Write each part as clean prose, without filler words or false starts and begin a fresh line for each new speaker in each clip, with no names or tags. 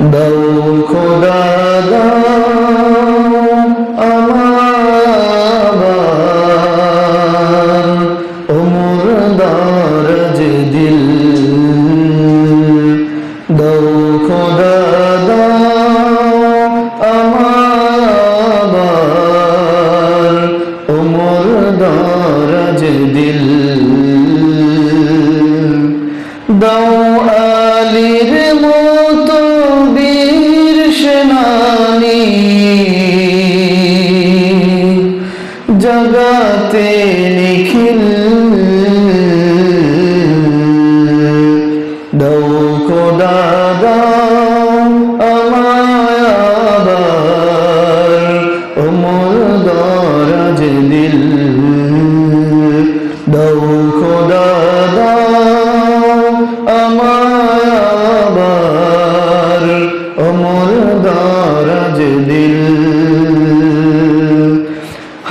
দাও খোদা দাও আমার ও মুর্দার যে দিল, দাও খোদা দাও আমার ও মুর্দার যে দিল, দাও আলীর মতো বীর সেনানী জগাতে নিখিল, দাও খোদা দাও আমায় আবার ও মুর্দার যে দিল, দাও খোদা দাও আমায় আবার ও মুর্দার যে দিল,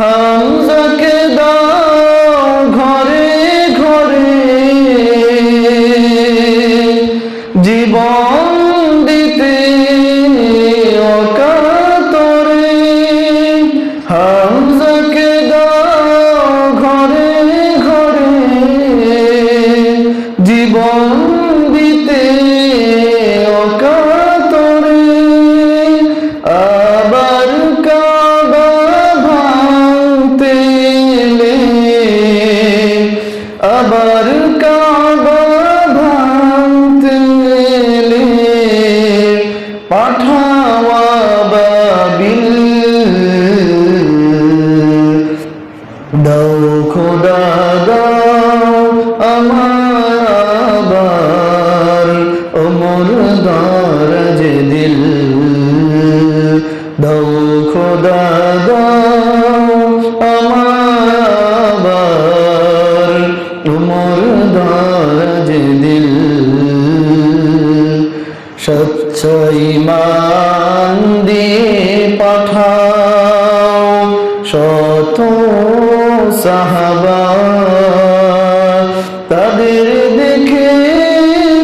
হামজাকে দাও ঘরে ঘরে জীবন দিতে অকাতরে, হামজাকে দাও ঘরে ঘরে জীবন দিতে অকাতরে, আবার কাবা ভাঙতে এলে, আবার কাবা ভাঙতে এলে পাঠাওয়া বাবিল, দাও খোদা দাও আমায় আবার ও মুর্দার যে দিল, দাও খোদা দাও আমায় আবার ও মুর্দার যে দিল, স্বচ্ছ ঈমান দিয়ে পাঠাও শত সাহাবা, তাদের দেখে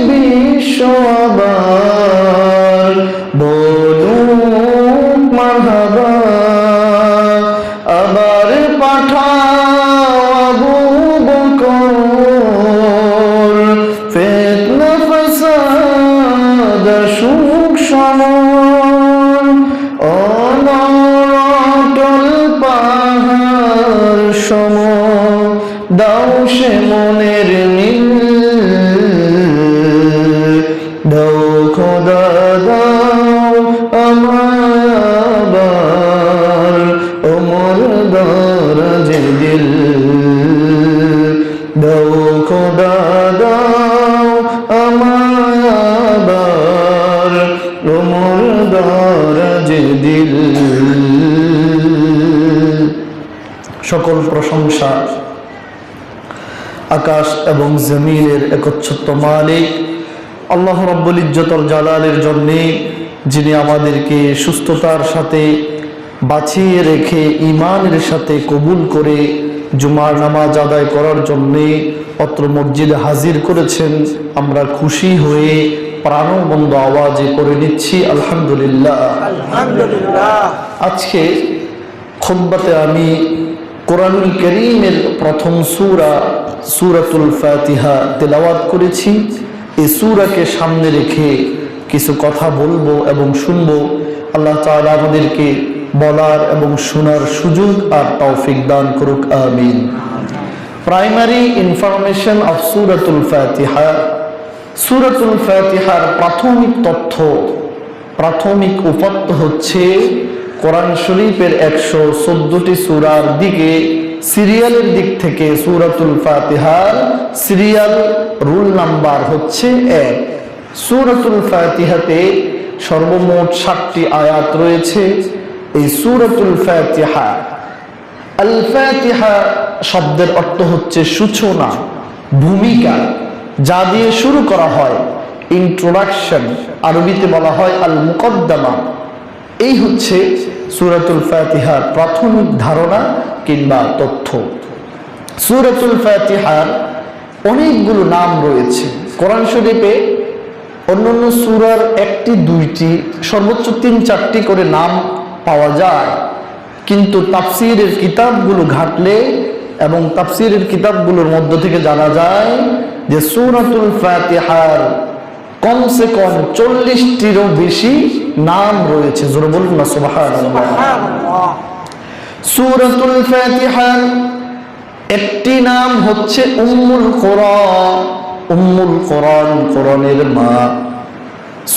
বিশ্ব আবার বলুক মারহাবা, আবার পাঠাও আবু বকর ফিতনা ফাসাদ সুখ সমন, অনটল পাহাড় সম, দাও সে মনের নীল, দাও খোদা দাও আমায় আবার ও মুর্দার যে দিল, দাও খোদা দাও আমায় আবার ও মুর্দার যে দিল। সকল প্রশংসা আকাশ এবং জমিনের একচ্ছত্র মালিক আল্লাহ রাব্বুল ইজ্জতুল জালালের জন্য, যিনি আমাদেরকে সুস্থতার সাথে বাঁচিয়ে রেখে ঈমানের সাথে কবুল করে জুমার নামাজ আদায় করার জন্য অত্র মসজিদে হাজির করেছেন। আমরা খুশি হয়ে প্রাণবন্ধ আওয়াজে করে নিচ্ছি আলহামদুলিল্লাহ। আলহামদুলিল্লাহ। আজকে খুতবাতে আমি কোরআনুল কারীমের প্রথম সূরা সূরাতুল ফাতিহা তেলাওয়াত করেছি। এই সূরাকে সামনে রেখে কিছু কথা বলবো এবং শুনবো। আল্লাহ তাআলা আমাদেরকে বলার এবং শোনার সুযোগ আর তৌফিক দান করুক, আমিন। প্রাইমারি ইনফরমেশন অফ সূরাতুল ফাতিহা। সূরাতুল ফাতিহার প্রাথমিক তথ্য, প্রাথমিক উপাত্ত হচ্ছে কোরআন শরীফের 114টি সূরার দিকে সিরিয়ালের দিক থেকে সূরাতুল ফাতিহার সিরিয়াল রুল নাম্বার হচ্ছে 1। সূরাতুল ফাতিহাতে সর্বমোট 60টি আয়াত রয়েছে। এই সূরাতুল ফাতিহা, আল ফাতিহা শব্দের অর্থ হচ্ছে সূচনা, ভূমিকা, যা দিয়ে শুরু করা হয়, ইন্ট্রোডাকশন, আরবিতে বলা হয় আল মুকদ্দমা। এই হচ্ছে সূরাতুল ফাতিহার প্রাথমিক ধারণা কিংবা তথ্য। সূরাতুল ফাতিহার অনেকগুলো নাম রয়েছে। কোরআন শরীফে অন্যান্য সূরার একটি দুইটি সর্বোচ্চ 3-4টি করে নাম পাওয়া যায়, কিন্তু তাফসীরের কিতাবগুলো ঘাটলে এবং তাফসীরের কিতাবগুলোর মধ্য থেকে জানা যায় যে সূরাতুল ফাতিহার কমসে কম 40টিরও বেশি নাম রয়েছে। জোরে বলুন না সুবহানাল্লাহ। সূরাতুল ফাতিহার একটি নাম হচ্ছে উম্মুল কোরআন। উম্মুল কোরআন, কোরআনের মা।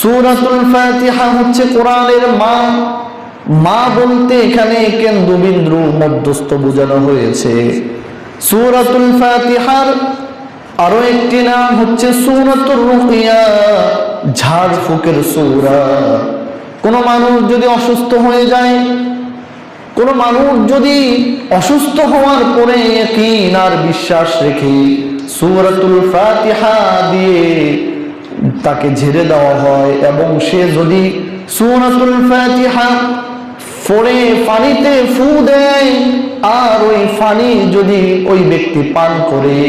সূরাতুল ফাতিহা হচ্ছে কোরআনের মা। মা বলতে এখানে কেন্দ্রবিন্দু মধ্যস্থ বোঝানো হয়েছে। সূরাতুল ফাতিহার আরো একটি নাম হচ্ছে সূরাতুর রুকিয়া, ঝাড়ফুঁকের সূরা। কোন মানুষ যদি অসুস্থ হয়ে যায়, কোন মানুষ যদি অসুস্থ হওয়ার পরে ইয়াকিন আর বিশ্বাস রেখে সূরাতুল ফাতিহা দিয়ে তাকে ঝেড়ে দেওয়া হয় এবং সে যদি সূরাতুল ফাতিহা পড়ে পানিতে ফু দেয় আর ওই পানি যদি ওই ব্যক্তি পান করে,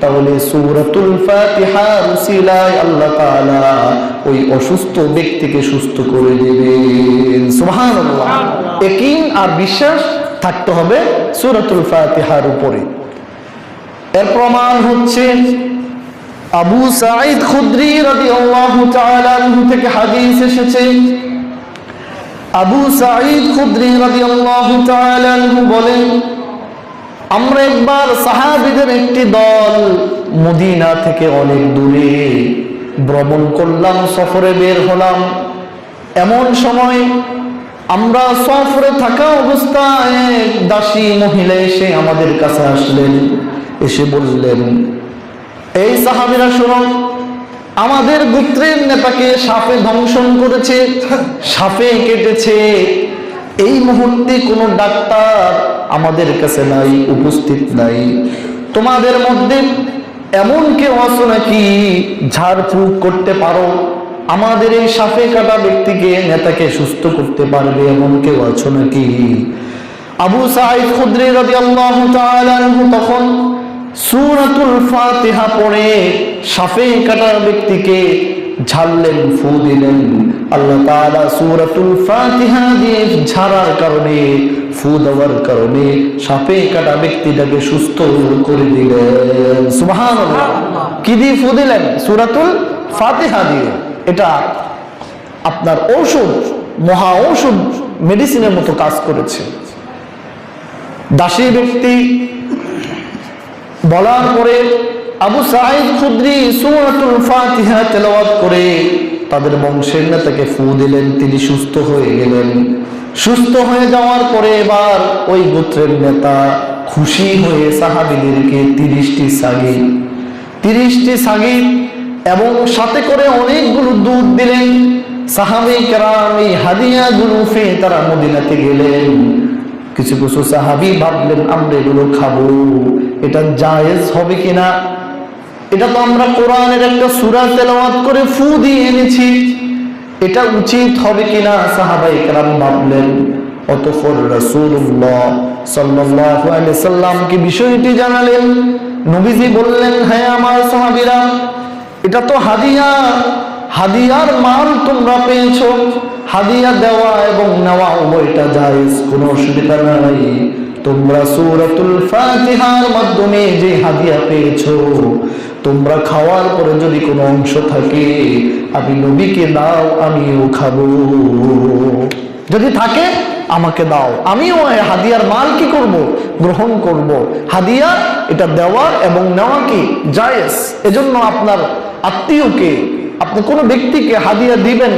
তাহলে সূরাতুল ফাতিহার উসিলায় আল্লাহ তাআলা ওই অসুস্থ ব্যক্তিকে সুস্থ করে দিবেন। সুবহানাল্লাহ। ইয়াকিন আর বিশ্বাস থাকতে হবে সূরাতুল ফাতিহার উপরে। এর প্রমাণ হচ্ছে আবু সাঈদ খুদরি রাদিয়াল্লাহু তাআলা আনহু থেকে হাদিস এসেছে। আবু সাঈদ খুদরি রাদিয়াল্লাহু তাআলা আনহু বলেন, আমরা একবার সাহাবীদের একটি দল মদিনা থেকে অনেক দূরে ভ্রমণ করলাম, সফরে বের হলাম। এমন সময় আমরা সফরে থাকা অবস্থায় এক দাসী মহিলা এসে আমাদের কাছে আসলেন। এসে বললেন, এই সাহাবীরা শুনো, আমাদের গোত্রের নেতাকে সাপে দংশন করেছে, সাপে কেটেছে। এই মুহূর্তে কোনো ডাক্তার আমাদের কাছে নাই, উপস্থিত নাই। তোমাদের মধ্যে এমন কেউ আছো নাকি ঝাড়ফুঁক করতে পারো, আমাদের এই সাপে কাটা ব্যক্তিকে, নেতাকে সুস্থ করতে পারবে, এমন কেউ আছো নাকি? আবু সাঈদ খুদরি রাদিয়াল্লাহু তাআলা আনহু তখন সূরাতুল ফাতিহা পড়ে সাপে কাটা ব্যক্তিকে ঝাড়লেন, ফু দিলেন। আল্লাহ তাআলা সূরাতুল ফাতিহা দিয়ে ঝাড়ার কারণে, ফু দেওয়ার কারণে সাপে কাটা ব্যক্তিটাকে সুস্থ করে দিলেন। সুবহানাল্লাহ। কি দিয়ে ফু দিলেন? সূরাতুল ফাতিহা দিয়ে। এটা আপনার ঔষধ, মহা ঔষধ, মেডিসিনের মতো কাজ করেছে। দাসী ব্যক্তি বলার পরে আবু সাঈদ খুদরি সূরাতুল ফাতিহা তেলাওয়াত করে তাদের বংশের নেতাকে ফু দিলেন, তিনি সুস্থ হয়ে গেলেন। সুস্থ হয়ে যাওয়ার পরে এবার ওই গোত্রের নেতা খুশি হয়ে সাহাবীদেরকে 30টি সাগীর এবং সাথে করে অনেকগুলো দুধ দিলেন। সাহাবী কেরাম এই হাদিয়াগুলো পেয়ে তারা মদিনাতে গেলেন। কিছু কিছু সাহাবী ভাবলেন, আমরা এগুলো খাবো, এটা জায়েজ হবে কিনা? এটা তো আমরা কোরআনের একটা সূরা তেলাওয়াত করে ফু দিয়ে এনেছি, এটা উচিত হবে কিনা? সাহাবায়ে কেরাম ভাবলেন। অতঃপর রাসূলুল্লাহ সাল্লাল্লাহু আলাইহি সাল্লামকে বিষয়টি জানালেন। নবীজি বললেন, হ্যাঁ আমার সাহাবীরা, এটা তো হাদিয়া, হাদিয়ার মাল তোমরা পেয়েছো, হাদিয়া দেওয়া এবং নেওয়া উভয়টা জায়েজ, কোনো অসুবিধা নাই। তোমরা সূরাতুল ফাতিহার মাধ্যমে যে হাদিয়া পেয়েছো, তোমরা খাওয়ার পরে যদি কোনো অংশ থাকে আমি নবীকে দাও, আমিও খাবো। যদি থাকে আমাকে দাও, আমিও হাদিয়ার মাল কি করব? গ্রহণ করব। হাদিয়া এটা দেওয়া এবং নেওয়া কি জায়েজ। এজন্য আপনার আত্মীয়কে, আপনি কোনো ব্যক্তিকে হাদিয়া দিবেন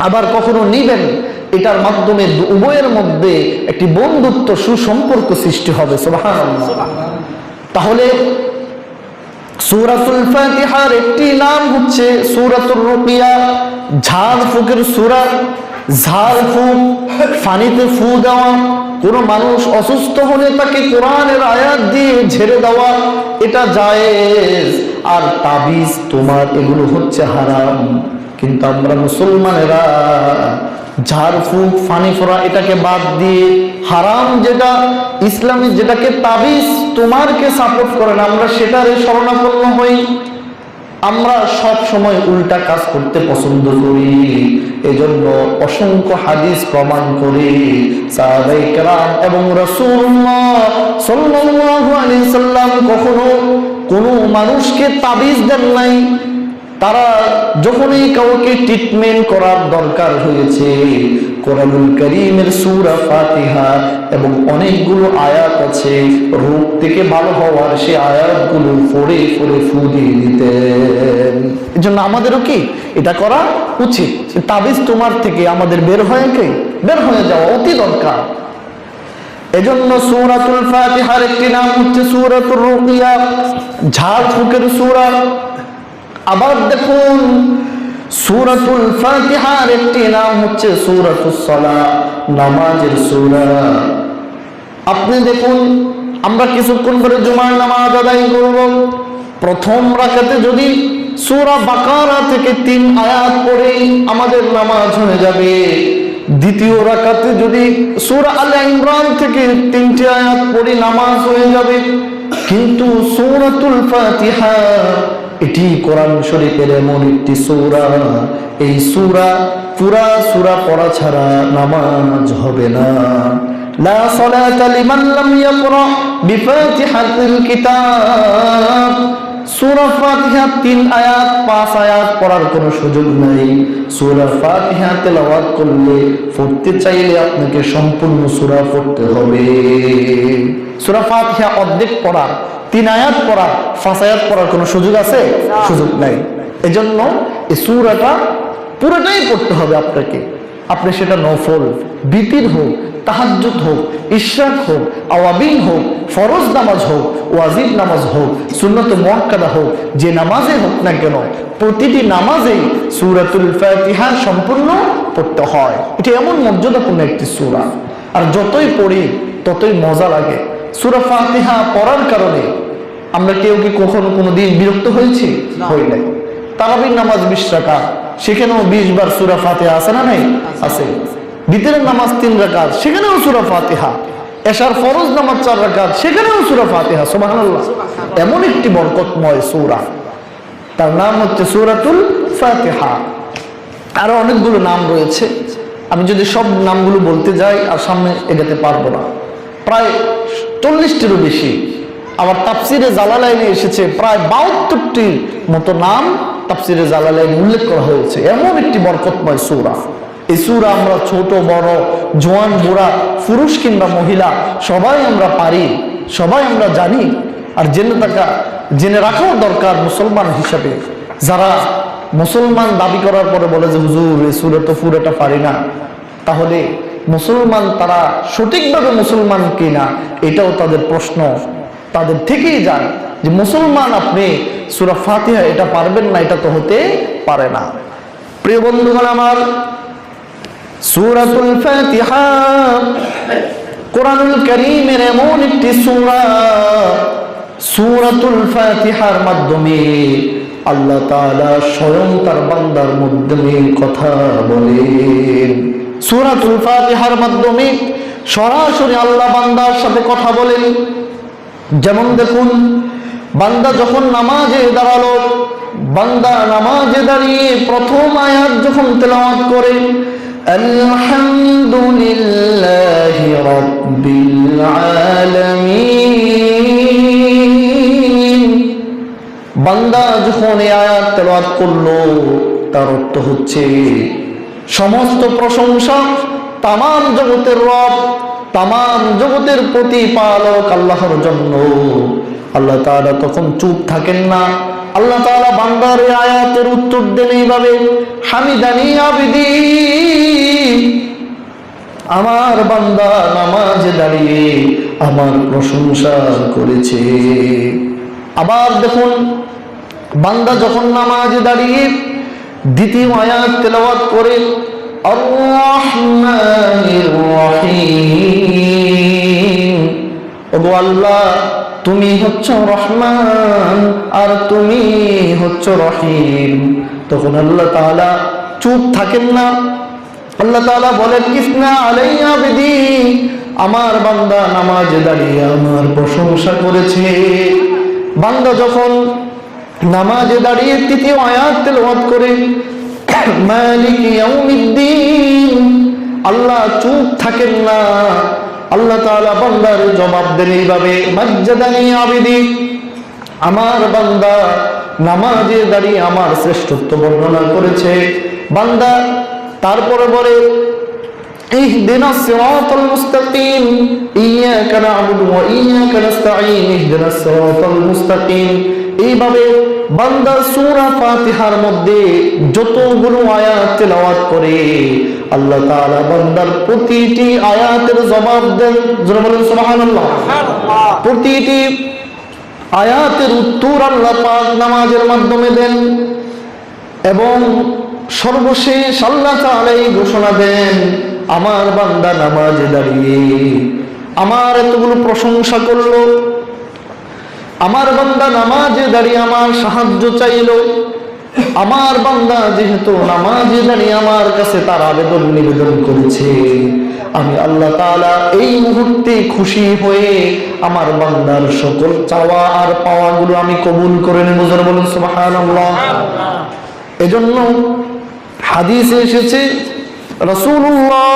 আবার কখনো নিবেন, এটার মাধ্যমে উভয়ের মধ্যে একটি বন্ধুত্ব, সুসম্পর্ক সৃষ্টি হবে। সুবহানাল্লাহ। তাহলে সূরাতুল ফাতিহার একটি নাম হচ্ছে সূরাতুর রুকিয়া, ঝাড়ফুঁকের সূরা। ঝাড়ফুঁক, পানিতে ফু দেওয়া, কোনো মানুষ অসুস্থ হলে তাকে কোরআনের আয়াত দিয়ে ঝেড়ে দেওয়া, এটা জায়েজ। আর তাবিজ তোমার, এগুলো হচ্ছে হারাম। কিন্তু আমরা মুসলমানেরা ঝাড়ফুঁক, ফানি ফোড়া এটাকে বাদ দিয়ে হারাম যেটা, ইসলামী যেটাকে তাবিজ তোমারকে সাপোর্ট করে না, আমরা সেটারে শরণাপন্ন হই। আমরা সব সময় উল্টা কাজ করতে পছন্দ করি। এজন্য অসংখ্য হাদিস প্রমাণ করে সাহাবায়ে কেরাম এবং রাসূলুল্লাহ সাল্লাল্লাহু আলাইহি সাল্লাম কখনো কোনো মানুষকে তাবিজ দেন নাই। তারা যখনই কাউকে ট্রিটমেন্ট করার দরকার হয়েছে, কোরআনুল কারীমের সূরা ফাতিহা এবং অনেকগুলো আয়াত আছে রোগ থেকে ভালো হওয়ার, সে আয়াতগুলো পড়ে পড়ে ফু দিয়ে দিতেন। এজন্য আমাদেরও কি এটা করা উচিত। তাবিজ তোমার থেকে আমাদের বের হয়ে যাওয়া অতি দরকার। এজন্য সূরাতুল ফাতিহার একটি নাম হচ্ছে সূরাতুর রুকিয়া, ঝাড়ফুঁকের সূরা। আবার দেখুন সূরাতুল ফাতিহার একটি নাম হচ্ছে সূরাতুস সালাহ, নামাজের সূরা। আপনি দেখুন আমরা কিছুক্ষণ পরে জুমার নামাজ আদায় করব, প্রথম রাকাতে যদি সূরা বাকারা থেকে 3 আয়াত পড়ে আমাদের নামাজ হয়ে যাবে। দ্বিতীয় রাকাতে যদি সূরা আলে ইমরান থেকে 3টি আয়াত পড়ে নামাজ হয়ে যাবে। কিন্তু সূরাতুল ফাতিহা এটি কোরআন শরীফের এমন একটি সূরা, এই পুরা সূরা পড়া ছাড়া নামাজ হবে না। লা সালাতা লিমান লাম ইয়াকরা বিফাতিহাতিল কিতাব। সূরা ফাতিহা 3 আয়াত 5 আয়াত পড়ার কোনো সুযোগ নাই। সূরা ফাতিহা তেলাওয়াত পড়তে চাইলে আপনাকে সম্পূর্ণ সূরা পড়তে হবে। সূরা ফাতিহা অর্ধেক পড়া, 3 আয়াত পড়া, 5 আয়াত পড়ার কোনো সুযোগ আছে? সুযোগ নাই। এজন্য এই সূরাটা পুরোটাই পড়তে হবে আপনাকে। আপনি সেটা নফল, বিতির হোক, তাহাজ্জুদ হোক, ইশরাক হোক, আওয়াবিন হোক, ফরজ নামাজ হোক, ওয়াজিব নামাজ হোক, সুন্নত মুআক্কাদা হোক, যে নামাজে হোক না কেন প্রতিটি নামাজেই সূরাতুল ফাতিহা সম্পূর্ণ পড়তে হয়। এটা এমন মর্যাদাপূর্ণ একটি সূরা, আর যতই পড়ি ততই মজা লাগে। সূরা ফাতিহা পড়ার কারণে আমরা কেউ কি কখনো কোনো দিন বিরক্ত হয়েছি? হই নাই। তারাবির নামাজ 20 রাকাত, সেখানেও 20 বার সূরা ফাতিহা আছে না নাই? আছে। বিতরের নামাজ 3 রাকাত, সেখানেও সূরা ফাতিহা। এশার ফরজ নামাজ 4 রাকাত, সেখানেও সূরা ফাতিহা। সুবহানাল্লাহ। এমন একটি বরকতময় সূরা, তার নাম হচ্ছে সূরাতুল ফাতিহা। আরো অনেকগুলো নাম রয়েছে, আমি যদি সব নামগুলো বলতে যাই আর সামনে এগাতে পারবো না। প্রায় 40টিরও বেশি। আবার তাফসিরে জালালাইনে এসেছে প্রায় 72টির মতো নাম তাফসিরে জালালাইনে উল্লেখ করা হয়েছে। এমন একটি বরকতময় সূরা। এই সূরা আমরা ছোট বড়, জওয়ান বুড়া, পুরুষ কিংবা মহিলা সবাই আমরা পারি, সবাই আমরা জানি। আর জেনে রাখাও দরকার মুসলমান হিসাবে। যারা মুসলমান দাবি করার পরে বলে যে হুজুর এই সূরা তো পুরোটা পারি না, তাহলে মুসলমান তারা সঠিকভাবে মুসলমান কিনা এটাও তাদের প্রশ্ন তাদের থেকেই যায় যে মুসলমান আপনি সূরা ফাতিহা এটা পারবেন না, এটা তো হতে পারে না। প্রিয় বন্ধুগণ আমার, সূরাতুল ফাতিহা কোরআনুল কারীমের এমন একটি সূরা, সূরাতুল ফাতিহার মাধ্যমে আল্লাহ তাআলা স্বয়ং তার বান্দার মাধ্যমে কথা বলেন। সূরাতুল ফাতিহার মাধ্যমে সরাসরি আল্লাহ বান্দার সাথে কথা বলেন। যেমন দেখুন, বান্দা যখন নামাজে দাঁড়ালো, বান্দা নামাজে দাঁড়িয়ে প্রথম আয়াত যখন তেলাওয়াত করে আলহামদুলিল্লাহি রাব্বিল আলামিন, বান্দা যখন এই আয়াত তেলাওয়াত করলো তার অর্থ হচ্ছে সমস্ত প্রশংসা তামাম জগতের রব, তামাম জগতের প্রতিপালক আল্লাহর জন্য। আল্লাহ তাআলা তখন চুপ থাকেন না। আল্লাহ তাআলা বান্দার এই আয়াতের উত্তর দেন এইভাবে, হামিদানি আবিদি, আমার বান্দা নামাজে দাঁড়িয়ে আমার প্রশংসা করেছে। আবার দেখুন, বান্দা যখন নামাজে দাঁড়িয়ে দ্বিতীয় আয়াত তেলাওয়াত করে আর-রাহমানির রহিম, ওগো আল্লাহ তুমি হচ্ছ রহমান আর তুমি হচ্ছ রহিম, তখন আল্লাহ তাআলা চুপ থাকেন না। আল্লাহ তাআলা বলেন ইসনা আলাইয়া বিদি, আমার বান্দা নামাজে দাঁড়িয়ে আমার প্রশংসা করেছে। বান্দা যখন নামাজে দাঁড়িয়ে তৃতীয় আয়াত তেলাওয়াত করে মালিক ইয়াউমিদ্দিন, আল্লাহ চুপ থাকেন না। আল্লাহ তাআলা বান্দার জবাব দেন এইভাবে, মাজ্জাদানি আবিদি, আমার বান্দা নামাজে দাঁড়িয়ে আমার শ্রেষ্ঠত্ব বর্ণনা করেছে। বান্দা তারপরে বলে ইহদিনাস সিরাতাল মুস্তাকিম, ইয়্যাকা না'বুদু ওয়া ইয়্যাকা নাস্তাঈন, ইহদিনাস সিরাতাল মুস্তাকিম। এইভাবে বান্দা সূরা ফাতিহার মধ্যে যতগুলো আয়াত তেলাওয়াত করে আল্লাহ তাআলা বান্দার প্রতিটি আয়াতের জবাব দেন। যারা বলেন সুবহানাল্লাহ। প্রতিটি আয়াতের উত্তর আল্লাহ পাক নামাজের মাধ্যমে দেন। এবং সর্বশেষ আল্লাহ তাআলা এই ঘোষণা দেন, আমার বান্দা নামাজে দাঁড়িয়ে আমার এতগুলো প্রশংসা করলো, আমার বান্দা নামাজে দাঁড়িয়ে আমার সাহায্য চাইলো, আমার বান্দা যেহেতু নামাজে দাঁড়িয়ে আমার কাছে তার আবেদন নিবেদন করেছে, আমি আল্লাহ তাআলা এই মুহূর্তে খুশি হয়ে আমার বান্দার সকল চাওয়া আর পাওয়াগুলো আমি কবুল করে নেব। যারা বলেন সুবহানাল্লাহ। এজন্য হাদিসে এসেছে রাসূলুল্লাহ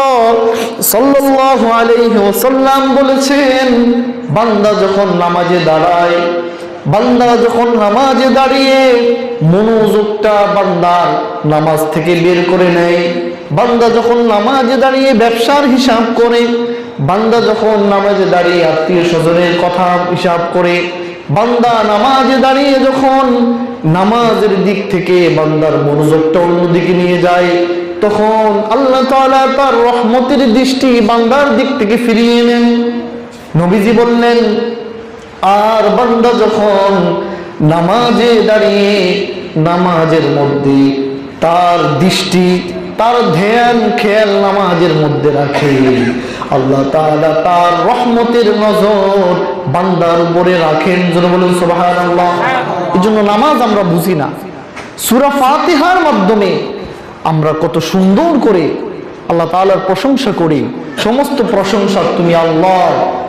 সাল্লাল্লাহু আলাইহি ওয়াসাল্লাম বলেছেন, বান্দা যখন নামাজে দাঁড়ায়, বান্দা যখন নামাজে দাঁড়িয়ে মনোযোগটা বান্দার নামাজ থেকে বের করে নেয়, বান্দা যখন নামাজে দাঁড়িয়ে ব্যবসার হিসাব করে, বান্দা যখন নামাজে দাঁড়িয়ে আত্মীয় স্বজনের কথা হিসাব করে, বান্দা নামাজে দাঁড়িয়ে যখন নামাজের দিক থেকে বান্দার মনোযোগটা অন্যদিকে নিয়ে যায়, তখন আল্লাহ তাআলা তার রহমতের দৃষ্টি বান্দার দিক থেকে ফিরিয়ে নেন। নবীজি বললেন, আর বান্দা যখন নামাজে দাঁড়িয়ে নামাজের মধ্যে তার দৃষ্টি তার ধ্যান খেয়াল নামাজের মধ্যে রাখে, আল্লাহ তাআলা তার রহমতের নজর বান্দার উপরে রাখেন। যেন বলুন সুবহানাল্লাহ। এই জন্য নামাজ আমরা বুঝি না, সূরা ফাতিহার মাধ্যমে আমরা কত সুন্দর করে আল্লাহ তাআলার প্রশংসা করি। সমস্ত প্রশংসা তুমি আল্লাহ,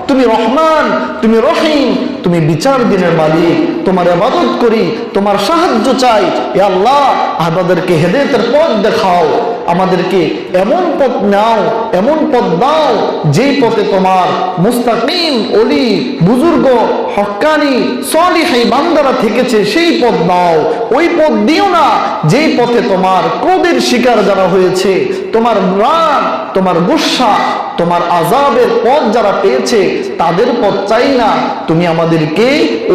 তুমি রহমান, তুমি রহিম, তুমি বিচার দিনের মালিক, তোমার ইবাদত করি, তোমার সাহায্য চাই। ইয়া আল্লাহ, আমাদেরকে হেদায়েতের পথ দেখাও, আমাদেরকে এমন পথ নাও, এমন পথ দাও যেই পথে তোমার মুস্তাকিম ওলি বুজুর্গ হক্কানি সালিহী বান্দারা থেকেছে, সেই পথ দাও। ওই পথ দিও না যেই পথে তোমার ক্রোধের শিকার যারা হয়েছে, তোমার রাগ, তোমার গুসা, তোমার আযাবের পথ যারা পেয়েছে তাদের পথ চাই না। তুমি আমাদেরকে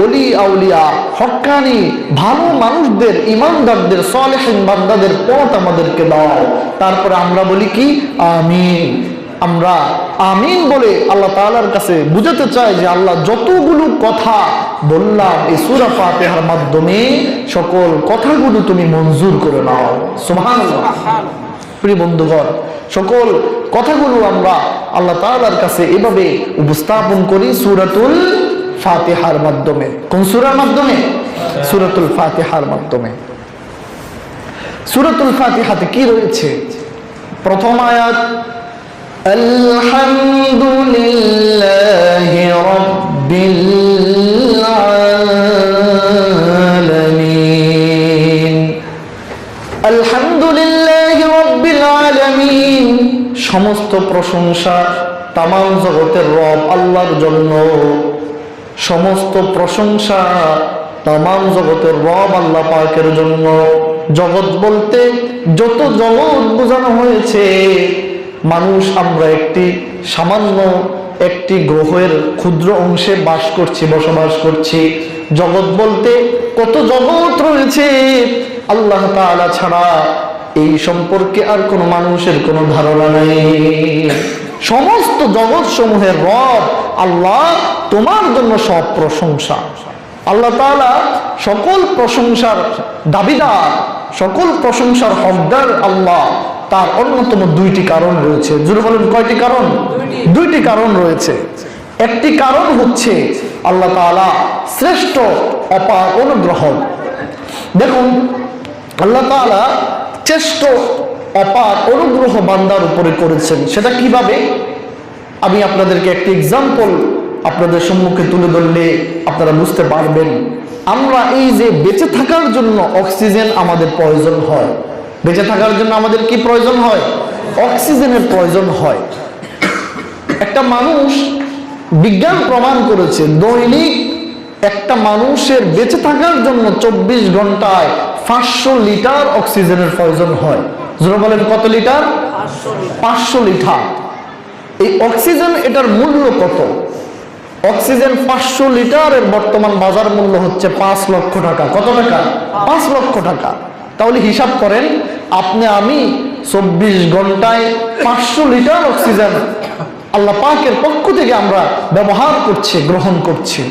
ওলি আউলিয়া হক্কানি ভালো মানুষদের, ইমানদারদের, সালেহিন বান্দাদের পথ আমাদেরকে দাও। তারপরে আমরা বলি কি? আমিন। আমরা আমিন বলে আল্লাহ তাআলার কাছে বুঝাতে চাই যে আল্লাহ যতগুলো কথা বললাম এই সূরা ফাতিহার মাধ্যমে সকল কথাগুলো তুমি মঞ্জুর করে নাও। সুবহানাল্লাহ। প্রিয় বন্ধুগণ, সকল কথাগুলো আমরা আল্লাহ তাআলার কাছে এভাবে উপস্থাপন করি সূরাতুল ফাতিহার মাধ্যমে। কোন সূরার মাধ্যমে? সূরাতুল ফাতিহার মাধ্যমে। সূরাতুল ফাতিহাতে কি রয়েছে? প্রথম আয়াত, আলহামদুলিল্লাহি রাব্বিল আলামিন। আলহামদুলিল্লাহি রাব্বিল আলামিন, সমস্ত প্রশংসা তামাম জগতের রব আল্লাহর জন্য। সমস্ত প্রশংসা তামাম জগতের রব আল্লাহ পাকের জন্য। জগৎ বলতে যত জগৎ বোঝানো হয়েছে, মানুষ আমরা একটি সামান্য একটি গ্রহের ক্ষুদ্র অংশে বাস করছি, বসবাস করছি। জগৎ বলতে কত জগৎ রয়েছে, আল্লাহ তাআলা ছাড়া এই সম্পর্কে আর কোনো মানুষের কোনো ধারণা নেই। সমস্ত জগৎ সমূহের রব আল্লাহ, তোমার জন্য সব প্রশংসা। আল্লাহ তাআলা সকল প্রশংসার দাবিদার, সকল প্রশংসার হকদার আল্লাহ। তার অন্যতম দুইটি কারণ রয়েছে। জোরে বলেন, কয়টি কারণ? দুইটি কারণ রয়েছে। একটি কারণ হচ্ছে আল্লাহ তাআলা শ্রেষ্ঠ অপার অনুগ্রহ। দেখুন, আল্লাহ তাআলা শ্রেষ্ঠ অপার অনুগ্রহ বান্দার উপরে করেছেন। সেটা কিভাবে? আমি আপনাদেরকে একটি এক্সাম্পল আপনাদের সম্মুখে তুলে ধরলে আপনারা বুঝতে পারবেন। আমরা এই যে বেঁচে থাকার জন্য অক্সিজেন আমাদের প্রয়োজন হয়, বেঁচে থাকার জন্য আমাদের কি প্রয়োজন হয়? অক্সিজেনের প্রয়োজন হয়। একটা মানুষ, বিজ্ঞান প্রমাণ করেছে দৈনিক একটা মানুষের বেঁচে থাকার জন্য 24 ঘন্টায় 500 লিটার অক্সিজেনের প্রয়োজন হয়। জোরে বলেন কত লিটার? 500 লিটার। এই অক্সিজেন, এটার মূল্য কত? অক্সিজেন 500 লিটারের বর্তমান বাজার মূল্য হচ্ছে 5 লক্ষ টাকা। কত টাকা? 5 লক্ষ টাকা। তাহলে হিসাব করেন, আপনি আমি 24 ঘন্টায় 500 লিটার অক্সিজেন আল্লাহ পাকের পক্ষ থেকে আমরা ব্যবহার করছি, গ্রহণ করছি।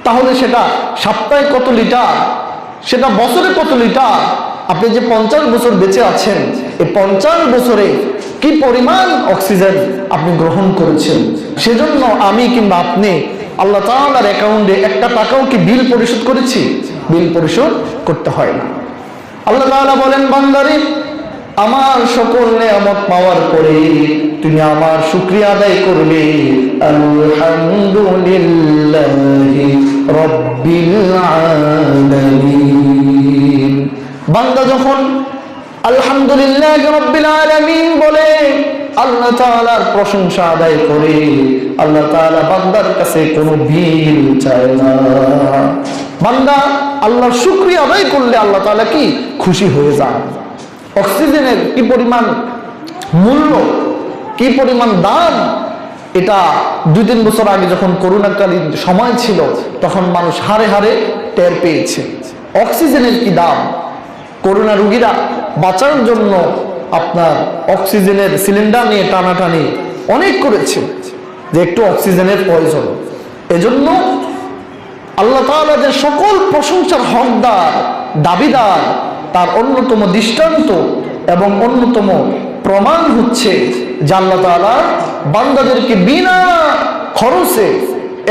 তাহলে সেটা সপ্তাহে কত লিটার, সেটা বছরে কত লিটার? আপনি যে 50 বছর বেঁচে আছেন, এই 50 বছরে কি পরিমাণ অক্সিজেন আপনি গ্রহণ করেছেন? সেজন্য আমি কিংবা আপনি আল্লাহ তাআলার অ্যাকাউন্টে একটা টাকাও কি বিল পরিশোধ করেছি? বিল পরিশোধ করতে হয় না। আল্লাহ তাআলা বলেন, বান্দারে আমার সকল নিয়ামত পাওয়ার পরে তুমি আমার শুকরিয়া আদায় করবে। আলহামদুলিল্লাহি রাব্বিল আলামিন। বান্দা যখন আলহামদুলিল্লাহি রাব্বিল আলামিন বলে, আল্লাহ তাআলার প্রশংসা আদায় করে, আল্লাহ তাআলা বান্দার কাছে কোনো বিল চায় না। বান্দা আল্লাহর শুকরিয়া আদায় করলে আল্লাহ তাআলা কি খুশি হয়ে যান। অক্সিজেনের কি পরিমাণ মূল্য, কি পরিমাণ দাম, এটা 2-3 বছর আগে যখন করোনাকালীন সময় ছিল তখন মানুষ হারে হারে টের পেয়েছে অক্সিজেনের কি দাম। করোনা রোগীরা বাঁচার জন্য আপনার অক্সিজেনের সিলিন্ডার নিয়ে টানাটানি অনেক করেছে যে একটু অক্সিজেনের প্রয়োজন। এজন্য আল্লাহ তাআলা যে সকল প্রশংসার হকদার, দাবিদার, তার অন্যতম দৃষ্টান্ত এবং অন্যতম প্রমাণ হচ্ছে যে আল্লাহ তাআলা বান্দাদেরকে বিনা খরচে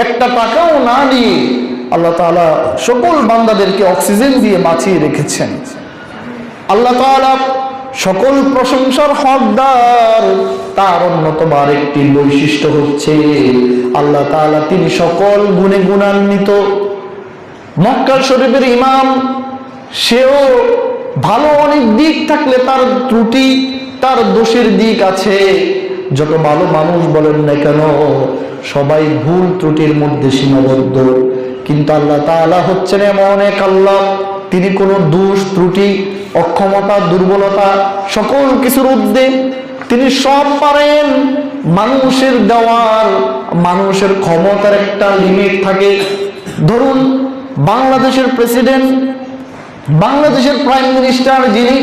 একটা টাকাও না নিয়ে আল্লাহ তাআলা সকল বান্দাদেরকে অক্সিজেন দিয়ে বাঁচিয়ে রেখেছেন। আল্লাহ তাআলা সকল প্রশংসার হকদার। তার অন্যতম আরেকটি বৈশিষ্ট্য হচ্ছে আল্লাহ তাআলা তিনি সকল গুণে গুণান্বিত। মক্কা শরীফের ইমাম, সেও ভালো অনেক দিক থাকলে তার ত্রুটি, তার দোষের দিক আছে। যত ভালো মানুষ বলেন না কেন, সবাই ভুল ত্রুটির মধ্যে সীমাবদ্ধ। কিন্তু আল্লাহ তাআলা হচ্ছেন এমন এক আল্লাহ, তিনি কোনো দোষ, ত্রুটি, অক্ষমতা, দুর্বলতা সকল কিছুর ঊর্ধ্বে, তিনি সব পারেন। মানুষের দেওয়ার, মানুষের ক্ষমতার একটা লিমিট থাকে। ধরুন বাংলাদেশের প্রেসিডেন্ট, বাংলাদেশের প্রাইম মিনিস্টার যিনি,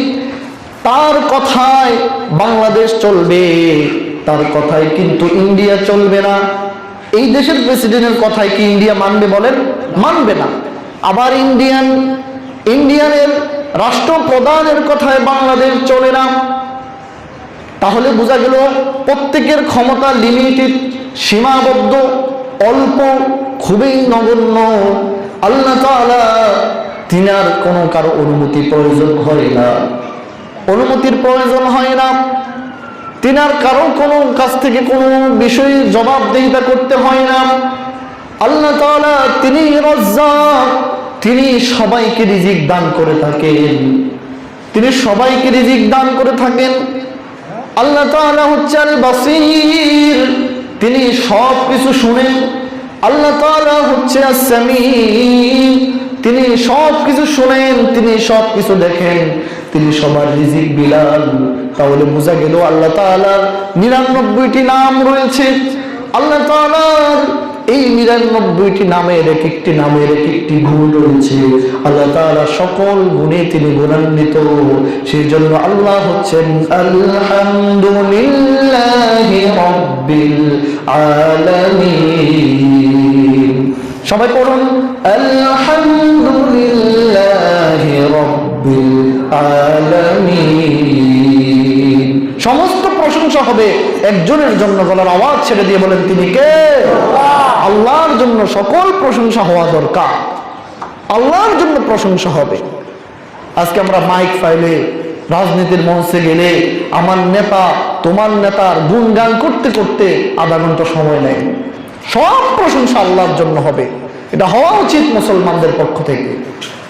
তার কথায় বাংলাদেশ চলবে, তার কথায় কিন্তু ইন্ডিয়া চলবে না। এই দেশের প্রেসিডেন্টের কথায় কি ইন্ডিয়া মানবে? বলেন, মানবে না। আবার ইন্ডিয়ানের রাষ্ট্রপ্রধানের কথায় বাংলাদেশ চলে না। তাহলে বোঝা গেল প্রত্যেকের ক্ষমতা লিমিটেড, সীমাবদ্ধ, অল্প, খুবই নগণ্য। আল্লাহ তাআলা তিনার কোনো কারো অনুমতি প্রয়োজন হয় না, অনুমতির প্রয়োজন হয় না। তিনার কারো কোনো কাছ থেকে কোনো বিষয়ে জবাবদিহিতা করতে হয় না। আল্লাহ তাআলা তিনি রাজ্জাক, তিনি সবাইকে রিজিক দান করে থাকেন, তিনি সবাইকে রিজিক দান করে থাকেন। আল্লাহ তাআলা হচ্ছেন বাসীর, তিনি সব কিছু শুনেন। আল্লাহ তাআলা হচ্ছে আস-সামি, তিনি সব কিছু শুনেন, তিনি সব কিছু দেখেন, তিনি সবার রিজিক বিলান। তাহলে বোঝা গেল আল্লাহ তাআলার 99টি নাম রয়েছে। আল্লাহ তাআলার এই 99টি নামের এক একটি নামের এক একটি গুণ রয়েছে। আল্লাহ তাআলা সকল গুণে তিনি গুণান্বিত। সেই জন্য আল্লাহ হচ্ছেন আলহামদুলিল্লাহি রাব্বিল আলামিন। সবাই পড়ুন, আলহামদুলিল্লাহি রাব্বিল আলামিন। সমস্ত প্রশংসা হবে একজনের জন্য। গলার আওয়াজ ছেড়ে দিয়ে বলেন, তিনি কে? আল্লাহর জন্য সকল প্রশংসা হওয়া দরকার, আল্লাহর জন্য প্রশংসা হবে। আজকে আমরা মাইক ফাইলে, রাজনীতির মঞ্চে গেলে আমার নেতা, তোমার নেতার গুণগান করতে করতে আধা ঘন্টা সময় নেয়। সব প্রশংসা আল্লাহর জন্য হবে। এটা হওয়া উচিত মুসলমানদের পক্ষ থেকে।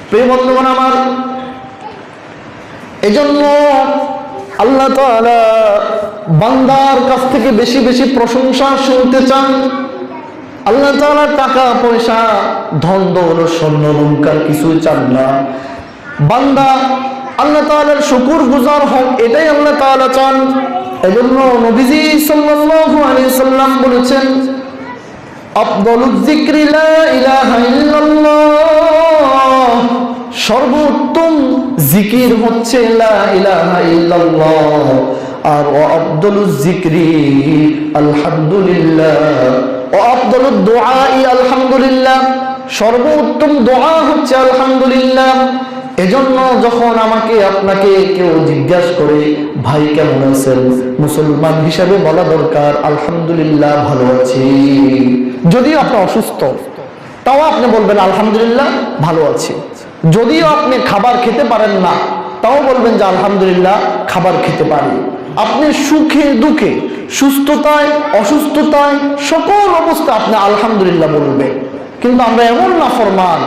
প্রিয় বন্ধুগণ আমার, এজন্য আল্লাহ তাআলা বান্দার কাছ থেকে বেশি বেশি প্রশংসা শুনতে চান। আল্লাহ তাআলা টাকা পয়সা ধন দৌলত স্বর্ণ অলংকার কিছুই চান না। বান্দা আল্লাহ তাআলার শুকর গুজার হোক, এটাই আল্লাহ তাআলা চান। এজন্য নবীজি সাল্লাল্লাহু আলাইহি সাল্লাম বলেছেন, আফদালুয যিকরি লা ইলাহা ইল্লাল্লাহ, সর্বোত্তম জিকির হচ্ছে লা ইলাহা ইল্লাল্লাহ। আর আফদালুয যিকরি আলহামদুলিল্লাহ, আফদালুদ দুআই আলহামদুলিল্লাহ, সর্বোত্তম দোয়া হচ্ছে আলহামদুলিল্লাহ। এজন্য যখন আমাকে আপনাকে কেউ জিজ্ঞাসা করে ভাই কেমন আছেন, মুসলমান হিসাবে বলা দরকার আলহামদুলিল্লাহ ভালো আছি। যদিও আপনি অসুস্থ তাও আপনি বলবেন আলহামদুলিল্লাহ ভালো আছি। যদিও আপনি খাবার খেতে পারেন না তাও বলবেন যে আলহামদুলিল্লাহ খাবার খেতে পারি। আপনি সুখে দুঃখে সুস্থতায় অসুস্থতায় সকল অবস্থা আপনি আলহামদুলিল্লাহ বলবেন। কিন্তু আমরা এমন নাফরমান,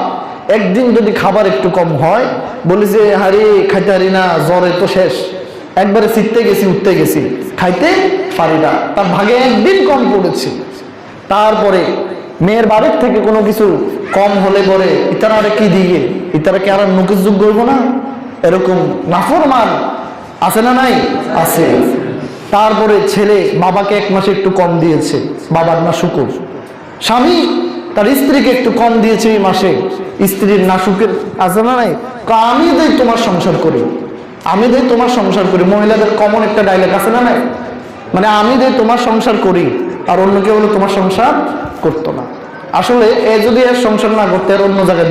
একদিন যদি খাবার একটু কম হয় বলি যে হারে খাইতে পারি না, জ্বরে তো শেষ, একবারে চিত্তে গেছি উঠতে গেছি, খাইতে পারি না। তার ভাগে একদিন কম পড়েছে। তারপরে মেয়ের বাড়ির থেকে কোনো কিছু কম হলে পরে ইতারা আরে কি দিয়ে, ইতারা কি আর নুকিস যোগ করবো না? এরকম নাফরমান আছে না নাই? আছে। তারপরে ছেলে বাবাকে এক মাসে একটু কম দিয়েছে, বাবার না শুকুর। স্বামী তার স্ত্রীকে একটু কম দিয়েছে এই মাসে, স্ত্রীর না সুখের আছে না নাই? আমি দেই তোমার সংসার করি, আমি দেই তোমার সংসার করি। মহিলাদের কমন একটা ডায়লগ আছে না নাই? মানে আমি দেই তোমার সংসার করি আর অন্য কেউ হলো তোমার সংসার করতো না। আসলে এ যদি এর সংসার না করতে আর অন্য জায়গায়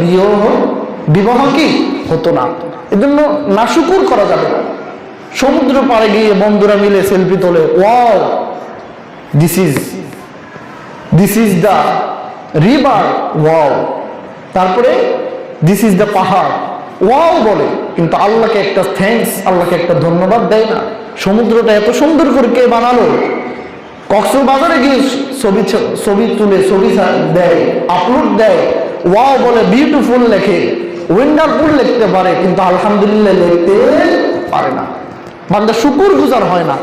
বিবাহ কি হতো না। এজন্য নাশুকুর করা যাবে না। সমুদ্র পাড়ে গিয়ে বন্ধুরা মিলে সেলফি তোলে, wow this is the river, wow. তারপরে দিস ইজ দ্য পাহাড়, ওয়াও বলে, কিন্তু আল্লাহকে একটা থ্যাঙ্কস, আল্লাহকে একটা ধন্যবাদ দেয় না। সমুদ্রটা এত সুন্দর করে কে বানালো? কক্সবাজারে গিয়ে ছবি তুলে ছবি দেয়, আপলোড দেয়, ওয়াও বলে, বিউটিফুল লেখে, ওয়ান্ডারফুল লিখতে পারে, কিন্তু আলহামদুলিল্লাহ লিখতে পারে না। বান্দা শুকুর গুজার হয় না।